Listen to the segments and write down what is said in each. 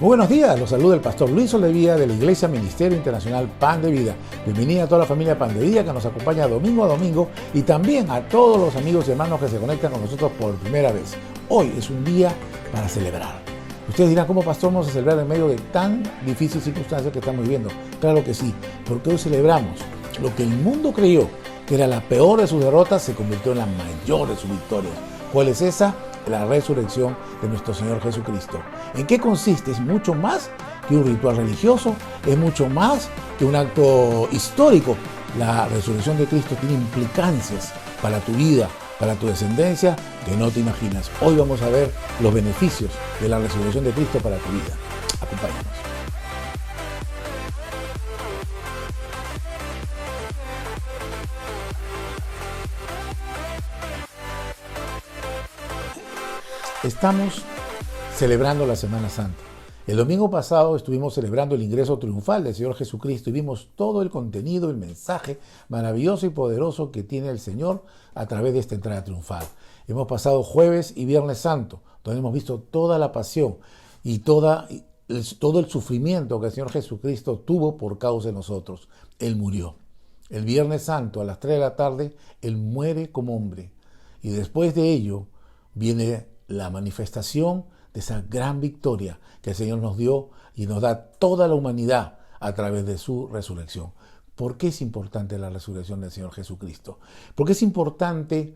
Muy buenos días, los saluda el pastor Luis Olevía de la Iglesia Ministerio Internacional Pan de Vida. Bienvenida a toda la familia Pan de Vida que nos acompaña domingo a domingo y también a todos los amigos y hermanos que se conectan con nosotros por primera vez. Hoy es un día para celebrar. Ustedes dirán, ¿cómo pastor vamos a celebrar en medio de tan difíciles circunstancias que estamos viviendo? Claro que sí, porque hoy celebramos lo que el mundo creyó que era la peor de sus derrotas, se convirtió en la mayor de sus victorias. ¿Cuál es esa? La resurrección de nuestro Señor Jesucristo. ¿En qué consiste? Es mucho más que un ritual religioso, es mucho más que un acto histórico. La resurrección de Cristo tiene implicancias para tu vida, para tu descendencia, que no te imaginas. Hoy vamos a ver los beneficios de la resurrección de Cristo para tu vida. Acompáñanos. Estamos celebrando la Semana Santa. El domingo pasado estuvimos celebrando el ingreso triunfal del Señor Jesucristo y vimos todo el contenido, el mensaje maravilloso y poderoso que tiene el Señor a través de esta entrada triunfal. Hemos pasado Jueves y Viernes Santo, donde hemos visto toda la pasión y todo el sufrimiento que el Señor Jesucristo tuvo por causa de nosotros. Él murió. El Viernes Santo a las 3 de la tarde, Él muere como hombre. Y después de ello viene la manifestación de esa gran victoria que el Señor nos dio y nos da toda la humanidad a través de su resurrección. ¿Por qué es importante la resurrección del Señor Jesucristo? Porque es importante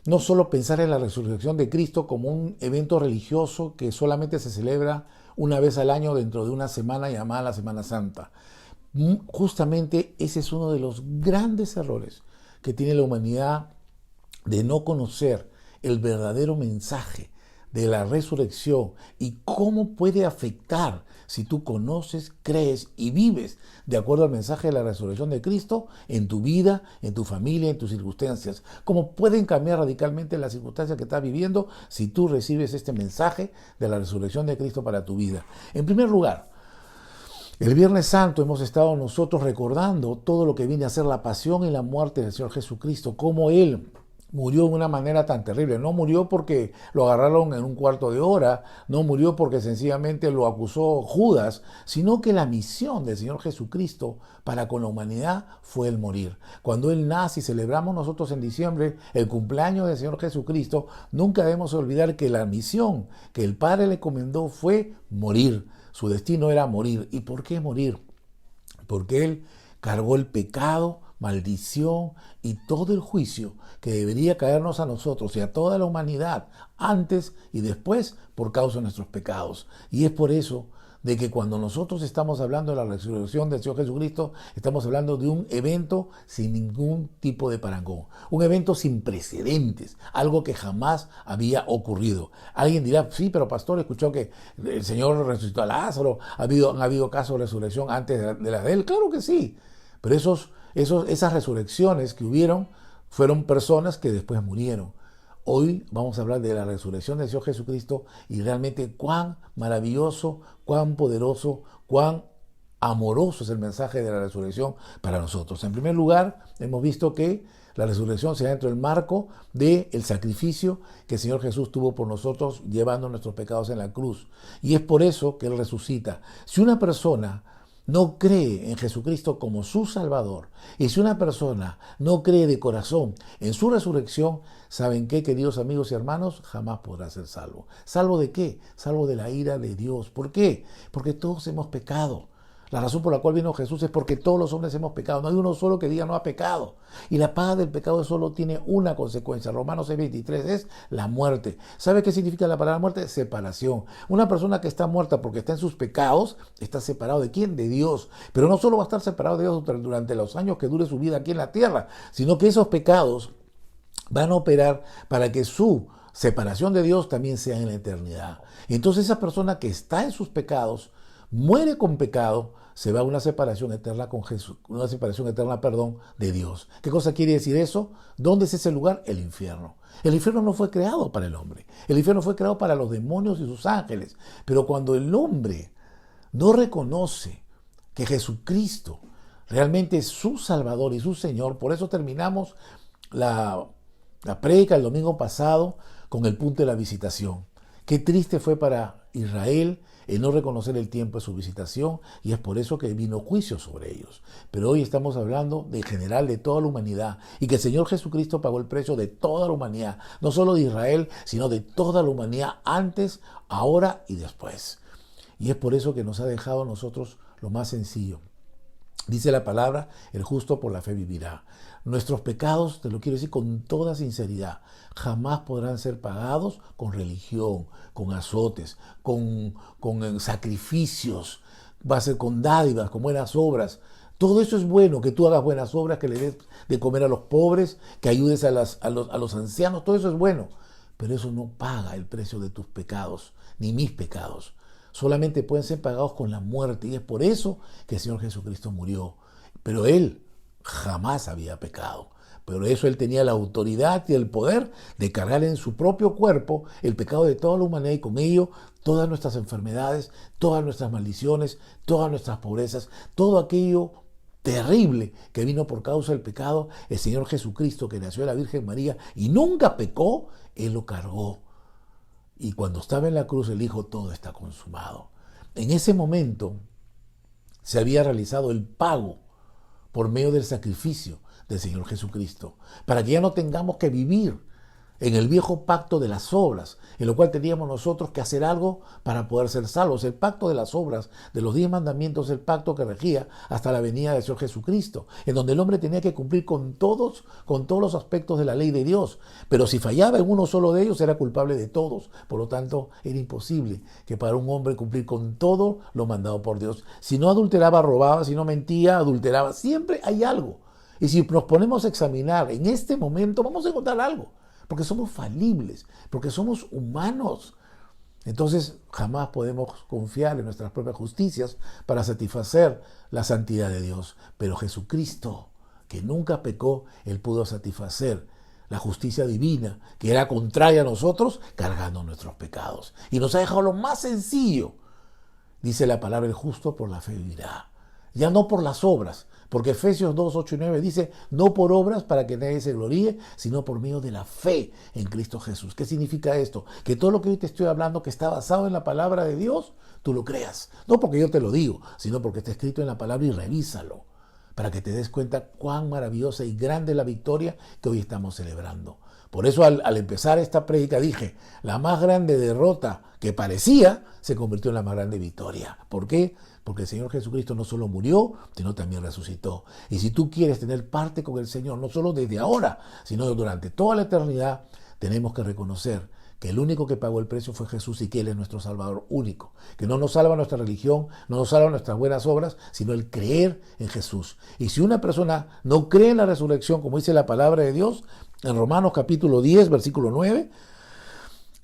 no solo pensar en la resurrección de Cristo como un evento religioso que solamente se celebra una vez al año dentro de una semana llamada la Semana Santa. Justamente ese es uno de los grandes errores que tiene la humanidad de no conocer el verdadero mensaje de la resurrección y cómo puede afectar si tú conoces, crees y vives de acuerdo al mensaje de la resurrección de Cristo en tu vida, en tu familia, en tus circunstancias. Cómo pueden cambiar radicalmente las circunstancias que estás viviendo si tú recibes este mensaje de la resurrección de Cristo para tu vida. En primer lugar, el Viernes Santo hemos estado nosotros recordando todo lo que viene a ser la pasión y la muerte del Señor Jesucristo, cómo Él murió de una manera tan terrible. No murió porque lo agarraron en un cuarto de hora, no murió porque sencillamente lo acusó Judas, sino que la misión del Señor Jesucristo para con la humanidad fue el morir. Cuando Él nace y celebramos nosotros en diciembre el cumpleaños del Señor Jesucristo, nunca debemos olvidar que la misión que el Padre le encomendó fue morir. Su destino era morir. ¿Y por qué morir? Porque Él cargó el pecado, maldición y todo el juicio que debería caernos a nosotros y a toda la humanidad antes y después por causa de nuestros pecados. Y es por eso de que cuando nosotros estamos hablando de la resurrección del Señor Jesucristo, estamos hablando de un evento sin ningún tipo de parangón, un evento sin precedentes, algo que jamás había ocurrido. Alguien dirá, sí, pero pastor, escuchó que el Señor resucitó a Lázaro, han habido casos de resurrección antes de la de él. Claro que sí, pero esas resurrecciones que hubieron fueron personas que después murieron. Hoy vamos a hablar de la resurrección del Señor Jesucristo y realmente cuán maravilloso, cuán poderoso, cuán amoroso es el mensaje de la resurrección para nosotros. En primer lugar, hemos visto que la resurrección se da dentro del marco del sacrificio que el Señor Jesús tuvo por nosotros llevando nuestros pecados en la cruz. Y es por eso que Él resucita. Si una persona no cree en Jesucristo como su Salvador, y si una persona no cree de corazón en su resurrección, ¿saben qué, queridos amigos y hermanos? Jamás podrá ser salvo. ¿Salvo de qué? Salvo de la ira de Dios. ¿Por qué? Porque todos hemos pecado. La razón por la cual vino Jesús es porque todos los hombres hemos pecado. No hay uno solo que diga no ha pecado. Y la paga del pecado solo tiene una consecuencia. Romanos 6:23 es la muerte. ¿Sabe qué significa la palabra muerte? Separación. Una persona que está muerta porque está en sus pecados, está separado ¿de quién? De Dios. Pero no solo va a estar separado de Dios durante los años que dure su vida aquí en la tierra, sino que esos pecados van a operar para que su separación de Dios también sea en la eternidad. Entonces esa persona que está en sus pecados, muere con pecado, se va a una separación eterna con Jesús, una separación eterna, de Dios. ¿Qué cosa quiere decir eso? ¿Dónde es ese lugar? El infierno. El infierno no fue creado para el hombre. El infierno fue creado para los demonios y sus ángeles. Pero cuando el hombre no reconoce que Jesucristo realmente es su Salvador y su Señor, por eso terminamos la prédica el domingo pasado con el punto de la visitación. Qué triste fue para Israel el no reconocer el tiempo de su visitación, y es por eso que vino juicio sobre ellos. Pero hoy estamos hablando de general de toda la humanidad, y que el Señor Jesucristo pagó el precio de toda la humanidad, no solo de Israel, sino de toda la humanidad antes, ahora y después. Y es por eso que nos ha dejado a nosotros lo más sencillo. Dice la palabra, el justo por la fe vivirá. Nuestros pecados, te lo quiero decir con toda sinceridad, jamás podrán ser pagados con religión, con azotes, con sacrificios, va a ser con dádivas, con buenas obras. Todo eso es bueno, que tú hagas buenas obras, que le des de comer a los pobres, que ayudes a los ancianos, todo eso es bueno. Pero eso no paga el precio de tus pecados, ni mis pecados. Solamente pueden ser pagados con la muerte, y es por eso que el Señor Jesucristo murió. Pero Él jamás había pecado. Pero eso Él tenía la autoridad y el poder de cargar en su propio cuerpo el pecado de toda la humanidad, y con ello todas nuestras enfermedades, todas nuestras maldiciones, todas nuestras pobrezas, todo aquello terrible que vino por causa del pecado. El Señor Jesucristo, que nació de la Virgen María y nunca pecó, Él lo cargó. Y cuando estaba en la cruz, Él dijo, todo está consumado. En ese momento se había realizado el pago por medio del sacrificio del Señor Jesucristo, para que ya no tengamos que vivir en el viejo pacto de las obras, en lo cual teníamos nosotros que hacer algo para poder ser salvos. El pacto de las obras, de los 10 mandamientos, el pacto que regía hasta la venida del Señor Jesucristo, en donde el hombre tenía que cumplir con todos los aspectos de la ley de Dios. Pero si fallaba en uno solo de ellos, era culpable de todos. Por lo tanto, era imposible que para un hombre cumplir con todo lo mandado por Dios. Si no adulteraba, robaba; si no mentía, adulteraba. Siempre hay algo. Y si nos ponemos a examinar en este momento, vamos a encontrar algo. Porque somos falibles, porque somos humanos. Entonces jamás podemos confiar en nuestras propias justicias para satisfacer la santidad de Dios. Pero Jesucristo, que nunca pecó, Él pudo satisfacer la justicia divina, que era contraria a nosotros, cargando nuestros pecados. Y nos ha dejado lo más sencillo. Dice la palabra, el justo por la fe vivirá. Ya no por las obras. Porque Efesios 2, 8 y 9 dice, no por obras para que nadie se gloríe, sino por medio de la fe en Cristo Jesús. ¿Qué significa esto? Que todo lo que hoy te estoy hablando, que está basado en la palabra de Dios, tú lo creas. No porque yo te lo digo, sino porque está escrito en la palabra, y revísalo, para que te des cuenta cuán maravillosa y grande es la victoria que hoy estamos celebrando. Por eso al empezar esta prédica dije, la más grande derrota que parecía, se convirtió en la más grande victoria. ¿Por qué? Porque el Señor Jesucristo no solo murió, sino también resucitó. Y si tú quieres tener parte con el Señor, no solo desde ahora, sino durante toda la eternidad, tenemos que reconocer que el único que pagó el precio fue Jesús, y que Él es nuestro Salvador único. Que no nos salva nuestra religión, no nos salva nuestras buenas obras, sino el creer en Jesús. Y si una persona no cree en la resurrección, como dice la palabra de Dios, en Romanos capítulo 10, versículo 9,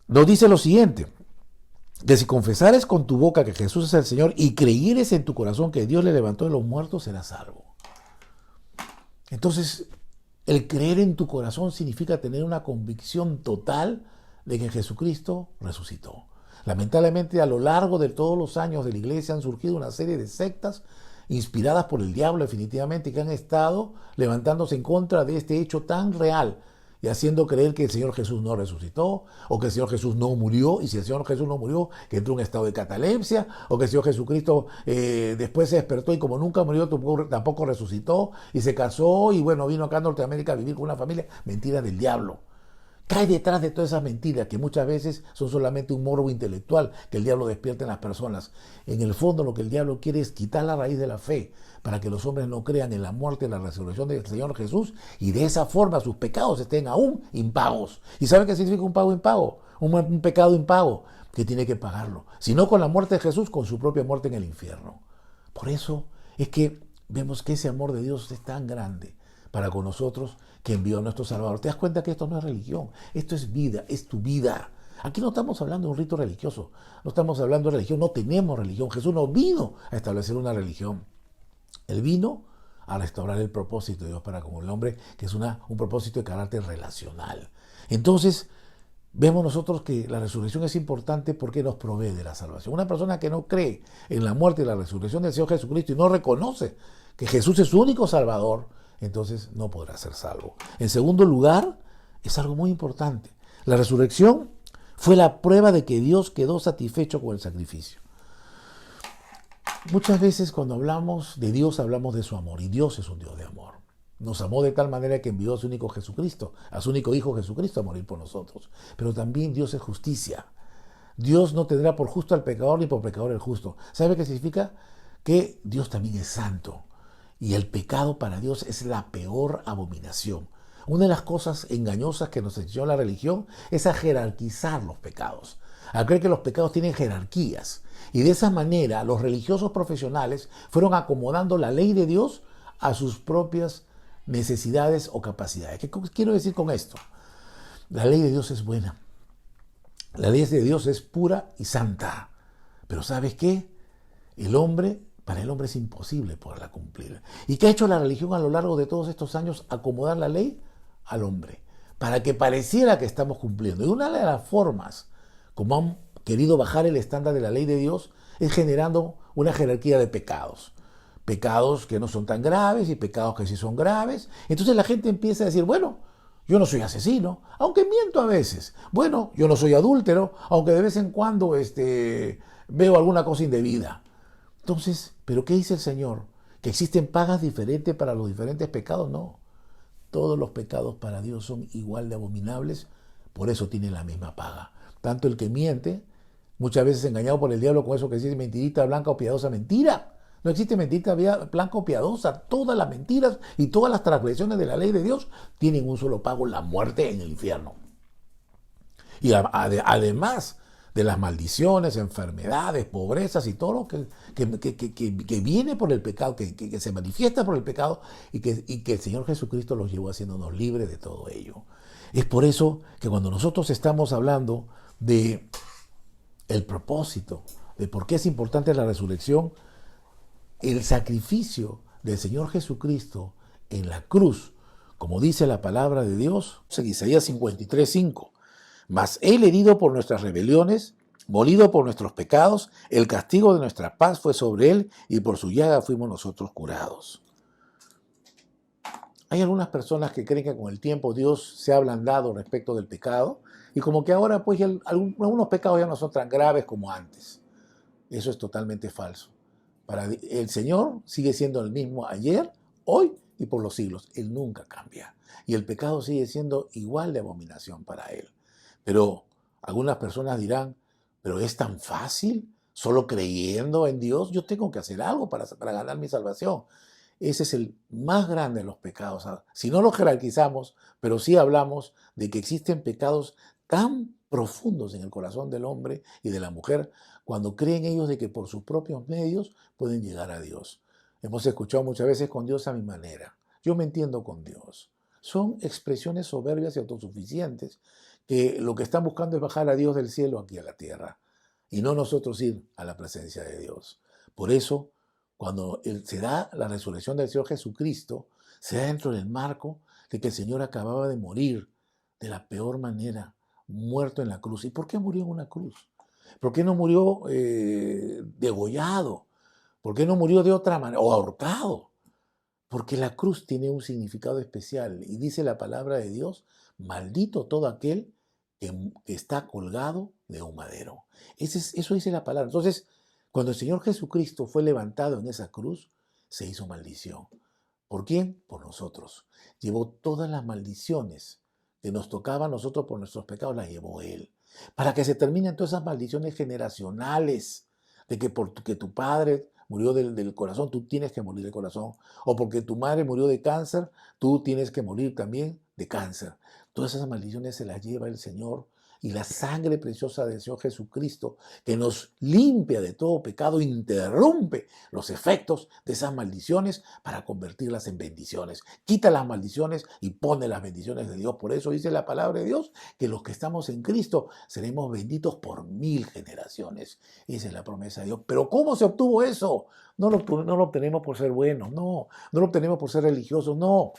nos dice lo siguiente: que si confesares con tu boca que Jesús es el Señor y creyeres en tu corazón que Dios le levantó de los muertos, serás salvo. Entonces, el creer en tu corazón significa tener una convicción total de que Jesucristo resucitó. Lamentablemente, a lo largo de todos los años de la iglesia han surgido una serie de sectas inspiradas por el diablo, definitivamente, que han estado levantándose en contra de este hecho tan real, y haciendo creer que el Señor Jesús no resucitó, o que el Señor Jesús no murió, y si el Señor Jesús no murió, que entró en un estado de catalepsia, o que el Señor Jesucristo después se despertó y como nunca murió, tampoco resucitó, y se casó, y bueno, vino acá a Norteamérica a vivir con una familia. Mentira del diablo. Cae detrás de todas esas mentiras, que muchas veces son solamente un morbo intelectual que el diablo despierta en las personas. En el fondo, lo que el diablo quiere es quitar la raíz de la fe, para que los hombres no crean en la muerte y la resurrección del Señor Jesús, y de esa forma sus pecados estén aún impagos. ¿Y saben qué significa un pago impago? Un pecado impago, que tiene que pagarlo. Si no con la muerte de Jesús, con su propia muerte en el infierno. Por eso es que vemos que ese amor de Dios es tan grande para con nosotros, que envió a nuestro Salvador. ¿Te das cuenta que esto no es religión? Esto es vida, es tu vida. Aquí no estamos hablando de un rito religioso, no estamos hablando de religión, no tenemos religión. Jesús no vino a establecer una religión. Él vino a restaurar el propósito de Dios para con el hombre, que es un propósito de carácter relacional. Entonces, vemos nosotros que la resurrección es importante porque nos provee de la salvación. Una persona que no cree en la muerte y la resurrección del Señor Jesucristo y no reconoce que Jesús es su único Salvador, entonces no podrá ser salvo. En segundo lugar, es algo muy importante. La resurrección Fue la prueba de que Dios quedó satisfecho con el sacrificio. Muchas veces cuando hablamos de Dios hablamos de su amor, y Dios es un Dios de amor. Nos amó de tal manera que envió a su único Jesucristo, a su único Hijo Jesucristo a morir por nosotros. Pero también Dios es justicia. Dios no tendrá por justo al pecador ni por pecador el justo. ¿Sabe qué significa? Que Dios también es santo. Y el pecado para Dios es la peor abominación. Una de las cosas engañosas que nos enseñó la religión es a jerarquizar los pecados, a creer que los pecados tienen jerarquías. Y de esa manera los religiosos profesionales fueron acomodando la ley de Dios a sus propias necesidades o capacidades. ¿Qué quiero decir con esto? La ley de Dios es buena. La ley de Dios es pura y santa. Pero ¿sabes qué? Para el hombre es imposible poderla cumplir. ¿Y qué ha hecho la religión a lo largo de todos estos años? Acomodar la ley al hombre, para que pareciera que estamos cumpliendo. Y una de las formas como han querido bajar el estándar de la ley de Dios es generando una jerarquía de pecados. Pecados que no son tan graves y pecados que sí son graves. Entonces la gente empieza a decir, bueno, yo no soy asesino, aunque miento a veces. Bueno, yo no soy adúltero, aunque de vez en cuando veo alguna cosa indebida. Entonces, ¿pero qué dice el Señor? ¿Que existen pagas diferentes para los diferentes pecados? No. Todos los pecados para Dios son igual de abominables, por eso tienen la misma paga. Tanto el que miente, muchas veces engañado por el diablo con eso que dice mentirita blanca o piadosa, mentira. No existe mentirita blanca o piadosa. Todas las mentiras y todas las transgresiones de la ley de Dios tienen un solo pago, la muerte en el infierno. Y además de las maldiciones, enfermedades, pobrezas y todo lo que viene por el pecado, que se manifiesta por el pecado y que el Señor Jesucristo los llevó haciéndonos libres de todo ello. Es por eso que cuando nosotros estamos hablando de el propósito, de por qué es importante la resurrección, el sacrificio del Señor Jesucristo en la cruz, como dice la palabra de Dios, en Isaías 53:5. Mas él herido por nuestras rebeliones, molido por nuestros pecados, el castigo de nuestra paz fue sobre él y por su llaga fuimos nosotros curados. Hay algunas personas que creen que con el tiempo Dios se ha ablandado respecto del pecado y como que ahora pues algunos pecados ya no son tan graves como antes. Eso es totalmente falso. Para el Señor sigue siendo el mismo ayer, hoy y por los siglos. Él nunca cambia. Y el pecado sigue siendo igual de abominación para Él. Pero algunas personas dirán, ¿pero es tan fácil? ¿Solo creyendo en Dios? Yo tengo que hacer algo para ganar mi salvación. Ese es el más grande de los pecados. Si no lo jerarquizamos, pero sí hablamos de que existen pecados tan profundos en el corazón del hombre y de la mujer cuando creen ellos de que por sus propios medios pueden llegar a Dios. Hemos escuchado muchas veces con Dios a mi manera. Yo me entiendo con Dios. Son expresiones soberbias y autosuficientes que lo que están buscando es bajar a Dios del cielo aquí a la tierra y no nosotros ir a la presencia de Dios. Por eso, cuando se da la resurrección del Señor Jesucristo, se da dentro del marco de que el Señor acababa de morir de la peor manera, muerto en la cruz. ¿Y por qué murió en una cruz? ¿Por qué no murió degollado? ¿Por qué no murió de otra manera? O ahorcado. Porque la cruz tiene un significado especial y dice la palabra de Dios, maldito todo aquel que está colgado de un madero. Eso dice la palabra. Entonces, cuando el Señor Jesucristo fue levantado en esa cruz, se hizo maldición. ¿Por quién? Por nosotros. Llevó todas las maldiciones que nos tocaban a nosotros por nuestros pecados, las llevó Él. Para que se terminen todas esas maldiciones generacionales, de que porque tu padre murió del corazón, tú tienes que morir del corazón. O porque tu madre murió de cáncer, tú tienes que morir también de cáncer. Todas esas maldiciones se las lleva el Señor y la sangre preciosa del Señor Jesucristo, que nos limpia de todo pecado, interrumpe los efectos de esas maldiciones para convertirlas en bendiciones. Quita las maldiciones y pone las bendiciones de Dios. Por eso dice la palabra de Dios que los que estamos en Cristo seremos benditos por 1000 generaciones. Esa es la promesa de Dios. Pero ¿cómo se obtuvo eso? No lo obtenemos por ser buenos, no lo obtenemos por ser religiosos, no.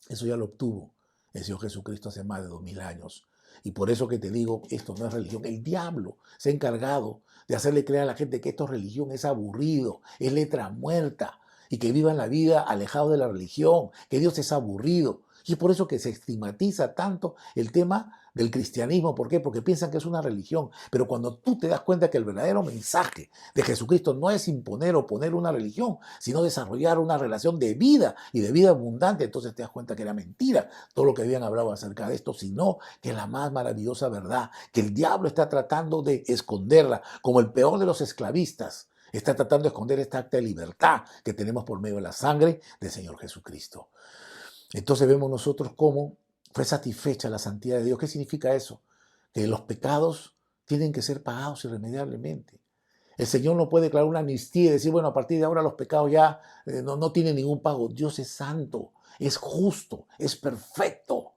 Eso ya lo obtuvo el Señor Jesucristo hace más de 2000 años. Y por eso que te digo, esto no es religión. El diablo se ha encargado de hacerle creer a la gente que esto es religión, es aburrido, es letra muerta, y que vivan la vida alejado de la religión, que Dios es aburrido. Y es por eso que se estigmatiza tanto el tema del cristianismo. ¿Por qué? Porque piensan que es una religión. Pero cuando tú te das cuenta que el verdadero mensaje de Jesucristo no es imponer o poner una religión, sino desarrollar una relación de vida y de vida abundante, entonces te das cuenta que era mentira todo lo que habían hablado acerca de esto, sino que es la más maravillosa verdad, que el diablo está tratando de esconderla, como el peor de los esclavistas. Está tratando de esconder esta acta de libertad que tenemos por medio de la sangre del Señor Jesucristo. Entonces vemos nosotros cómo fue satisfecha la santidad de Dios. ¿Qué significa eso? Que los pecados tienen que ser pagados irremediablemente. El Señor no puede declarar una amnistía y decir, bueno, a partir de ahora los pecados ya no tienen ningún pago. Dios es santo, es justo, es perfecto.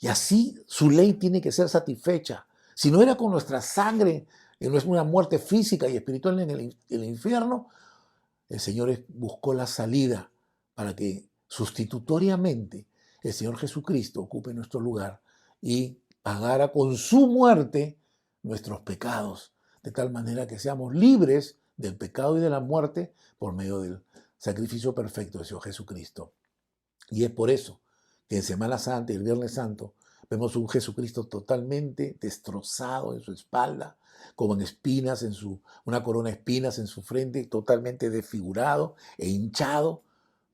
Y así su ley tiene que ser satisfecha. Si no era con nuestra sangre, no es una muerte física y espiritual en el infierno, el Señor buscó la salida para que sustitutoriamente el Señor Jesucristo ocupe nuestro lugar y pagara con su muerte nuestros pecados, de tal manera que seamos libres del pecado y de la muerte por medio del sacrificio perfecto del Señor Jesucristo. Y es por eso que en Semana Santa y el Viernes Santo vemos un Jesucristo totalmente destrozado en su espalda, como en espinas, una corona de espinas en su frente, totalmente desfigurado e hinchado.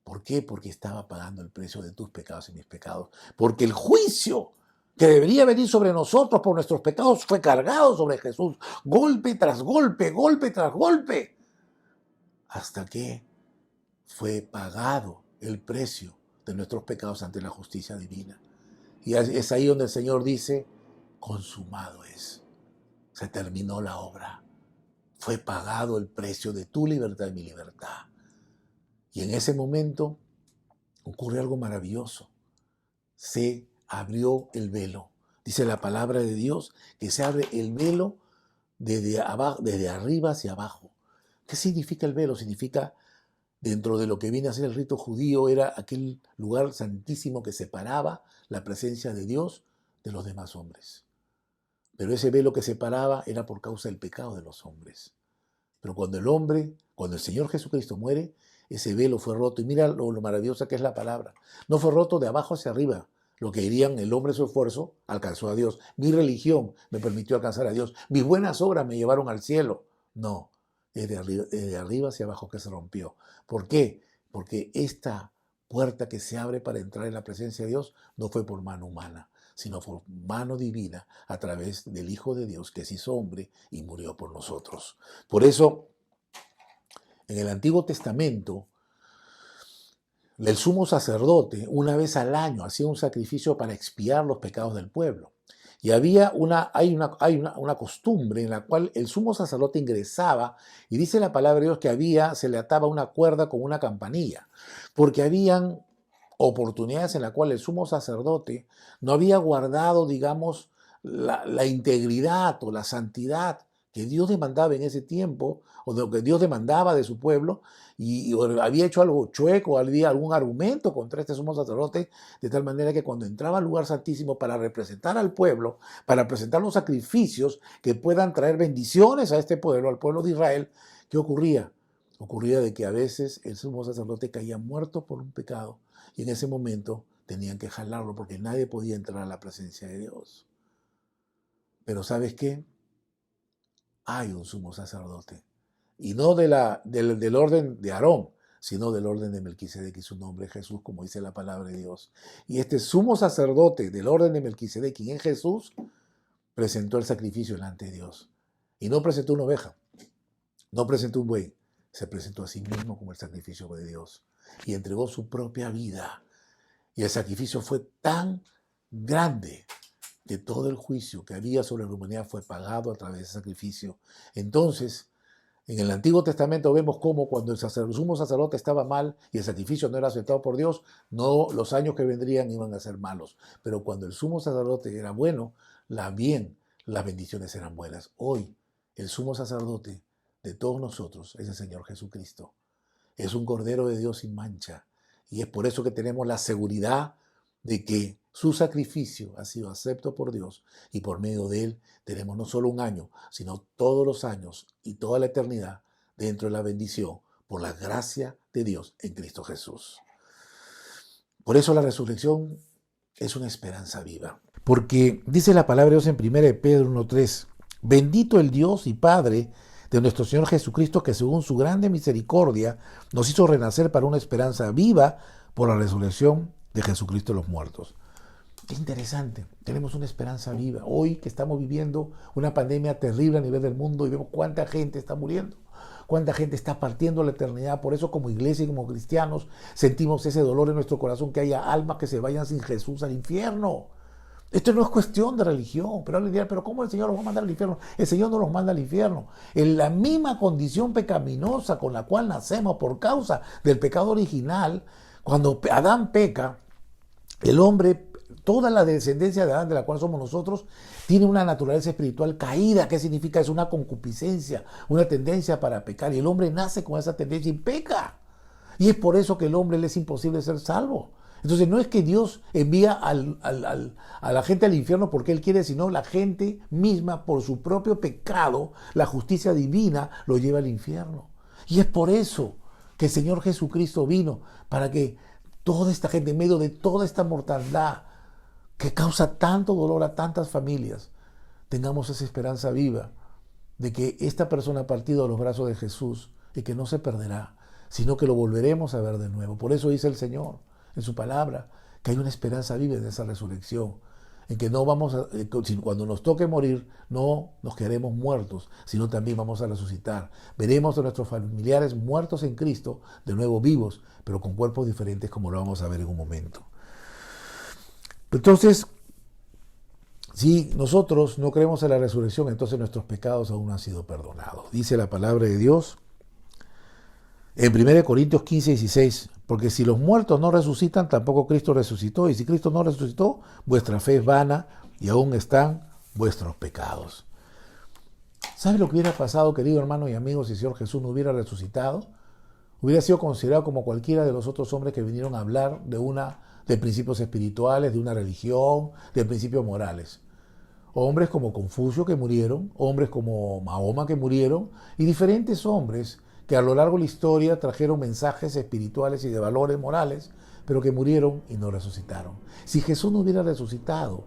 ¿Por qué? Porque estaba pagando el precio de tus pecados y mis pecados. Porque el juicio que debería venir sobre nosotros por nuestros pecados fue cargado sobre Jesús, golpe tras golpe, golpe tras golpe, hasta que fue pagado el precio de nuestros pecados ante la justicia divina. Y es ahí donde el Señor dice, consumado es, se terminó la obra, fue pagado el precio de tu libertad y mi libertad. Y en ese momento ocurre algo maravilloso, se abrió el velo. Dice la palabra de Dios que se abre el velo desde arriba hacia abajo. ¿Qué significa el velo? Significa, dentro de lo que viene a ser el rito judío, era aquel lugar santísimo que separaba la presencia de Dios de los demás hombres. Pero ese velo que separaba era por causa del pecado de los hombres. Pero cuando el Señor Jesucristo muere, ese velo fue roto. Y mira lo maravillosa que es la palabra. No fue roto de abajo hacia arriba. Lo que dirían, el hombre, su esfuerzo, alcanzó a Dios. Mi religión me permitió alcanzar a Dios. Mis buenas obras me llevaron al cielo. No, es de arriba hacia abajo que se rompió. ¿Por qué? Porque esta puerta que se abre para entrar en la presencia de Dios no fue por mano humana, sino por mano divina a través del Hijo de Dios que se hizo hombre y murió por nosotros. Por eso, en el Antiguo Testamento, el sumo sacerdote una vez al año hacía un sacrificio para expiar los pecados del pueblo. Y hay una costumbre en la cual el sumo sacerdote ingresaba y dice la palabra de Dios que se le ataba una cuerda con una campanilla, porque habían oportunidades en las cuales el sumo sacerdote no había guardado, digamos, la integridad o la santidad que Dios demandaba en ese tiempo, o de lo que Dios demandaba de su pueblo, y había hecho algo chueco, había algún argumento contra este sumo sacerdote, de tal manera que cuando entraba al lugar santísimo para representar al pueblo, para presentar los sacrificios que puedan traer bendiciones a este pueblo, al pueblo de Israel, ¿qué ocurría? Ocurría de que a veces el sumo sacerdote caía muerto por un pecado, y en ese momento tenían que jalarlo porque nadie podía entrar a la presencia de Dios. Pero ¿sabes qué? Hay un sumo sacerdote. Y no del orden de Aarón, sino del orden de Melquisedec, y su nombre es Jesús, como dice la palabra de Dios. Y este sumo sacerdote del orden de Melquisedec, quien es Jesús, presentó el sacrificio delante de Dios. Y no presentó una oveja, no presentó un buey, se presentó a sí mismo como el sacrificio de Dios. Y entregó su propia vida. Y el sacrificio fue tan grande que todo el juicio que había sobre la humanidad fue pagado a través de ese sacrificio. Entonces, en el Antiguo Testamento vemos cómo cuando el sumo sacerdote estaba mal y el sacrificio no era aceptado por Dios, no, los años que vendrían iban a ser malos. Pero cuando el sumo sacerdote era bueno, las bendiciones eran buenas. Hoy, el sumo sacerdote de todos nosotros es el Señor Jesucristo. Es un Cordero de Dios sin mancha. Y es por eso que tenemos la seguridad de que su sacrificio ha sido acepto por Dios y por medio de él tenemos no solo un año, sino todos los años y toda la eternidad dentro de la bendición por la gracia de Dios en Cristo Jesús. Por eso la resurrección es una esperanza viva. Porque dice la palabra de Dios en 1 Pedro 1:3, bendito el Dios y Padre de nuestro Señor Jesucristo, que según su grande misericordia nos hizo renacer para una esperanza viva por la resurrección de Jesucristo de los muertos. Es interesante, tenemos una esperanza viva. Hoy que estamos viviendo una pandemia terrible a nivel del mundo y vemos cuánta gente está muriendo, cuánta gente está partiendo a la eternidad. Por eso como iglesia y como cristianos sentimos ese dolor en nuestro corazón, que haya almas que se vayan sin Jesús al infierno. Esto no es cuestión de religión, pero alguien dirá, pero ¿cómo el Señor los va a mandar al infierno? El Señor no los manda al infierno. En la misma condición pecaminosa con la cual nacemos por causa del pecado original, cuando Adán peca, el hombre, toda la descendencia de Adán, de la cual somos nosotros, tiene una naturaleza espiritual caída. ¿Qué significa? Es una concupiscencia, una tendencia para pecar. Y el hombre nace con esa tendencia y peca. Y es por eso que el hombre le es imposible ser salvo. Entonces no es que Dios envía a la gente al infierno porque Él quiere, sino la gente misma, por su propio pecado, la justicia divina, lo lleva al infierno. Y es por eso que el Señor Jesucristo vino, para que toda esta gente, en medio de toda esta mortandad que causa tanto dolor a tantas familias, tengamos esa esperanza viva de que esta persona ha partido a los brazos de Jesús y que no se perderá, sino que lo volveremos a ver de nuevo. Por eso dice el Señor en su palabra que hay una esperanza viva en esa resurrección, en que no vamos a, cuando nos toque morir, no nos quedaremos muertos, sino también vamos a resucitar. Veremos a nuestros familiares muertos en Cristo, de nuevo vivos, pero con cuerpos diferentes, como lo vamos a ver en un momento. Entonces, si nosotros no creemos en la resurrección, entonces nuestros pecados aún no han sido perdonados. Dice la palabra de Dios en 1 Corintios 15:16, porque si los muertos no resucitan, tampoco Cristo resucitó. Y si Cristo no resucitó, vuestra fe es vana y aún están vuestros pecados. ¿Sabes lo que hubiera pasado, querido hermano y amigo, si el Señor Jesús no hubiera resucitado? Hubiera sido considerado como cualquiera de los otros hombres que vinieron a hablar de principios espirituales, de una religión, de principios morales. Hombres como Confucio que murieron, hombres como Mahoma que murieron, y diferentes hombres que a lo largo de la historia trajeron mensajes espirituales y de valores morales, pero que murieron y no resucitaron. Si Jesús no hubiera resucitado,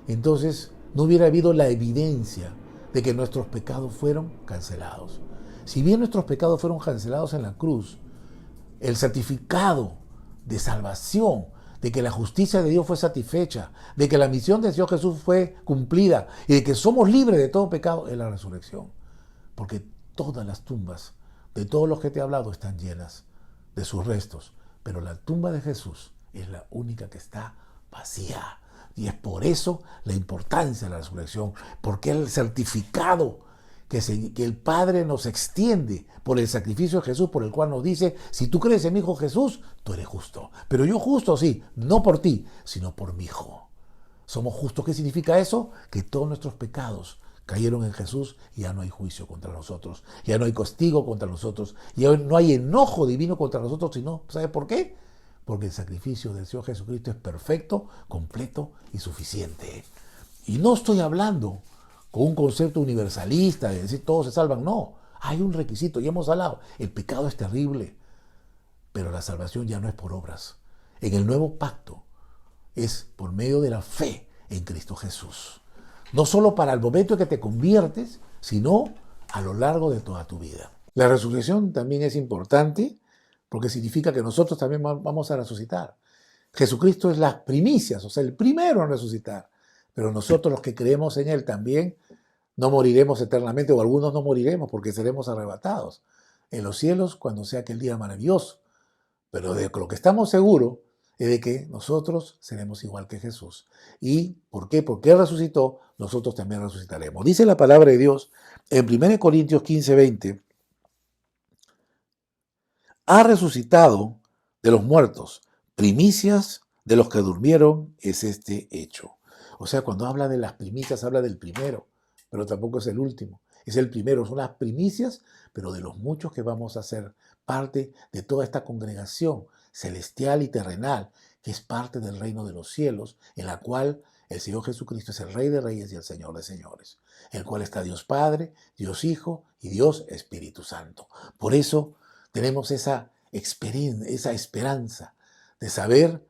entonces no hubiera habido la evidencia de que nuestros pecados fueron cancelados. Si bien nuestros pecados fueron cancelados en la cruz, el certificado de salvación, de que la justicia de Dios fue satisfecha, de que la misión del Señor Jesús fue cumplida y de que somos libres de todo pecado, es la resurrección. Porque todas las tumbas de todos los que te he hablado están llenas de sus restos, pero la tumba de Jesús es la única que está vacía. Y es por eso la importancia de la resurrección, porque el certificado que el Padre nos extiende por el sacrificio de Jesús, por el cual nos dice, si tú crees en mi Hijo Jesús, tú eres justo. Pero yo justo, sí, no por ti, sino por mi Hijo. ¿Somos justos? ¿Qué significa eso? Que todos nuestros pecados cayeron en Jesús y ya no hay juicio contra nosotros, ya no hay castigo contra nosotros, ya no hay enojo divino contra nosotros, sino, ¿sabe por qué? Porque el sacrificio del Señor Jesucristo es perfecto, completo y suficiente. Y no estoy hablando con un concepto universalista de decir todos se salvan, no. Hay un requisito, ya hemos hablado, el pecado es terrible, pero la salvación ya no es por obras. En el nuevo pacto es por medio de la fe en Cristo Jesús. No solo para el momento en que te conviertes, sino a lo largo de toda tu vida. La resurrección también es importante porque significa que nosotros también vamos a resucitar. Jesucristo es las primicias, o sea, el primero en resucitar. Pero nosotros los que creemos en Él también no moriremos eternamente, o algunos no moriremos porque seremos arrebatados en los cielos cuando sea aquel día maravilloso. Pero de lo que estamos seguros es de que nosotros seremos igual que Jesús. ¿Y por qué? Porque Él resucitó, nosotros también resucitaremos. Dice la palabra de Dios en 1 Corintios 15:20, ha resucitado de los muertos, primicias de los que durmieron es este hecho. O sea, cuando habla de las primicias, habla del primero, pero tampoco es el último. Es el primero, son las primicias, pero de los muchos que vamos a ser parte de toda esta congregación celestial y terrenal, que es parte del reino de los cielos, en la cual el Señor Jesucristo es el Rey de Reyes y el Señor de Señores, en el cual está Dios Padre, Dios Hijo y Dios Espíritu Santo. Por eso tenemos esa experiencia, esa esperanza de saber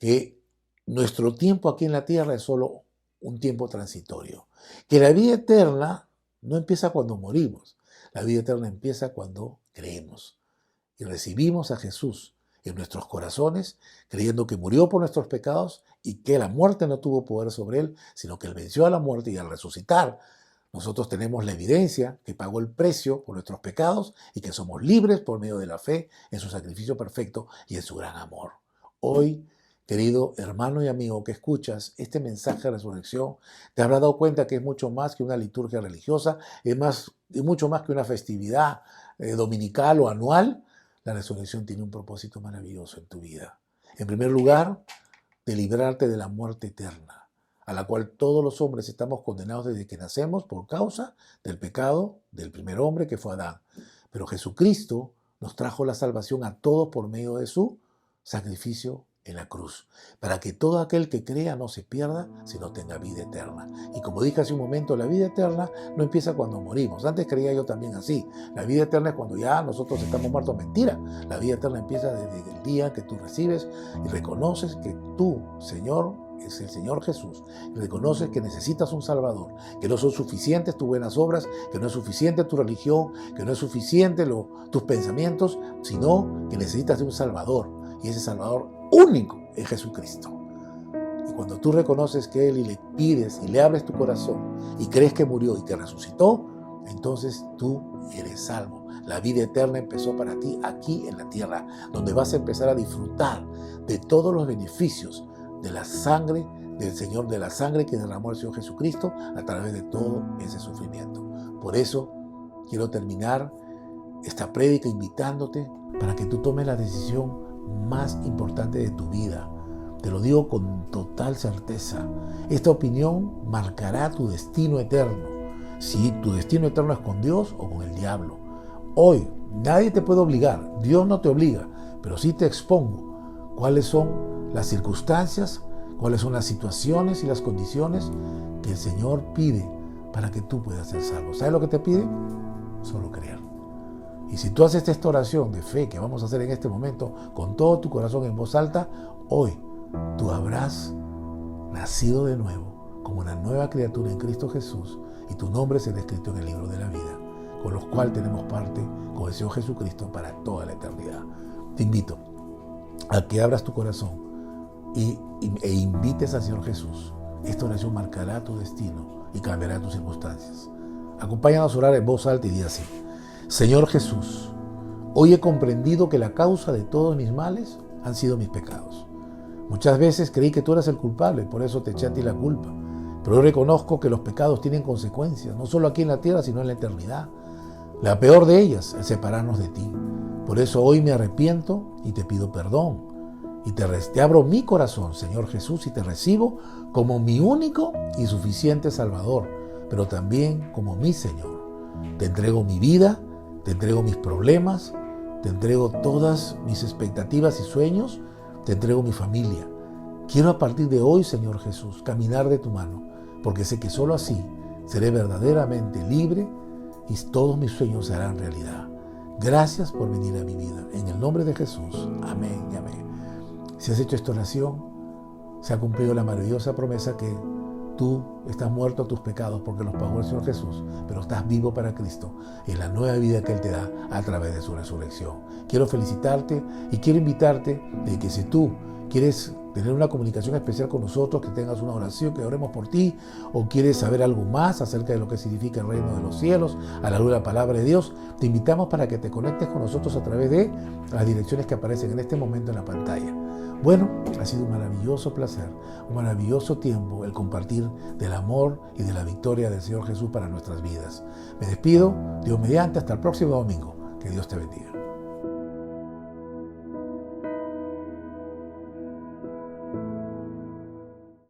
que nuestro tiempo aquí en la tierra es solo un tiempo transitorio, que la vida eterna no empieza cuando morimos, la vida eterna empieza cuando creemos y recibimos a Jesús en nuestros corazones, creyendo que murió por nuestros pecados y que la muerte no tuvo poder sobre él, sino que él venció a la muerte, y al resucitar nosotros tenemos la evidencia que pagó el precio por nuestros pecados y que somos libres por medio de la fe en su sacrificio perfecto y en su gran amor. Hoy, querido hermano y amigo que escuchas este mensaje de resurrección, te habrás dado cuenta que es mucho más que una liturgia religiosa, es mucho más que una festividad dominical o anual. La resurrección tiene un propósito maravilloso en tu vida. En primer lugar, de librarte de la muerte eterna, a la cual todos los hombres estamos condenados desde que nacemos por causa del pecado del primer hombre, que fue Adán. Pero Jesucristo nos trajo la salvación a todos por medio de su sacrificio en la cruz, para que todo aquel que crea no se pierda, sino tenga vida eterna. Y como dije hace un momento, la vida eterna no empieza cuando morimos. Antes creía yo también así. La vida eterna es cuando ya nosotros estamos muertos. Mentira. La vida eterna empieza desde el día que tú recibes y reconoces que tú, Señor, es el Señor Jesús. Y reconoces que necesitas un Salvador, que no son suficientes tus buenas obras, que no es suficiente tu religión, que no es suficiente tus pensamientos, sino que necesitas de un Salvador. Y ese Salvador único es Jesucristo. Y cuando tú reconoces que Él y le pides y le abres tu corazón y crees que murió y que resucitó, entonces tú eres salvo. La vida eterna empezó para ti aquí en la tierra, donde vas a empezar a disfrutar de todos los beneficios de la sangre del Señor, de la sangre que derramó el Señor Jesucristo a través de todo ese sufrimiento. Por eso quiero terminar esta prédica invitándote para que tú tomes la decisión más importante de tu vida. Te lo digo con total certeza. Esta opinión marcará tu destino eterno. Si tu destino eterno es con Dios o con el diablo. Hoy nadie te puede obligar, Dios no te obliga, pero sí te expongo cuáles son las circunstancias, cuáles son las situaciones y las condiciones que el Señor pide para que tú puedas ser salvo. ¿Sabes lo que te pide? Solo creer. Y si tú haces esta oración de fe que vamos a hacer en este momento con todo tu corazón en voz alta, hoy tú habrás nacido de nuevo como una nueva criatura en Cristo Jesús y tu nombre será escrito en el libro de la vida, con los cuales tenemos parte con el Señor Jesucristo para toda la eternidad. Te invito a que abras tu corazón e invites al Señor Jesús. Esta oración marcará tu destino y cambiará tus circunstancias. Acompáñanos a orar en voz alta y di así: Señor Jesús, hoy he comprendido que la causa de todos mis males han sido mis pecados. Muchas veces creí que tú eras el culpable, por eso te eché a ti la culpa. Pero hoy reconozco que los pecados tienen consecuencias, no solo aquí en la tierra, sino en la eternidad. La peor de ellas es separarnos de ti. Por eso hoy me arrepiento y te pido perdón. Y te abro mi corazón, Señor Jesús, y te recibo como mi único y suficiente Salvador, pero también como mi Señor. Te entrego mi vida, te entrego mis problemas, te entrego todas mis expectativas y sueños, te entrego mi familia. Quiero a partir de hoy, Señor Jesús, caminar de tu mano, porque sé que solo así seré verdaderamente libre y todos mis sueños se harán realidad. Gracias por venir a mi vida. En el nombre de Jesús. Amén y amén. Si has hecho esta oración, se ha cumplido la maravillosa promesa que tú estás muerto a tus pecados porque los pagó el Señor Jesús, pero estás vivo para Cristo en la nueva vida que Él te da a través de su resurrección. Quiero felicitarte y quiero invitarte de que si tú quieres tener una comunicación especial con nosotros, que tengas una oración, que oremos por ti, o quieres saber algo más acerca de lo que significa el reino de los cielos, a la luz de la palabra de Dios, te invitamos para que te conectes con nosotros a través de las direcciones que aparecen en este momento en la pantalla. Bueno, ha sido un maravilloso placer, un maravilloso tiempo el compartir del amor y de la victoria del Señor Jesús para nuestras vidas. Me despido, Dios mediante, hasta el próximo domingo. Que Dios te bendiga.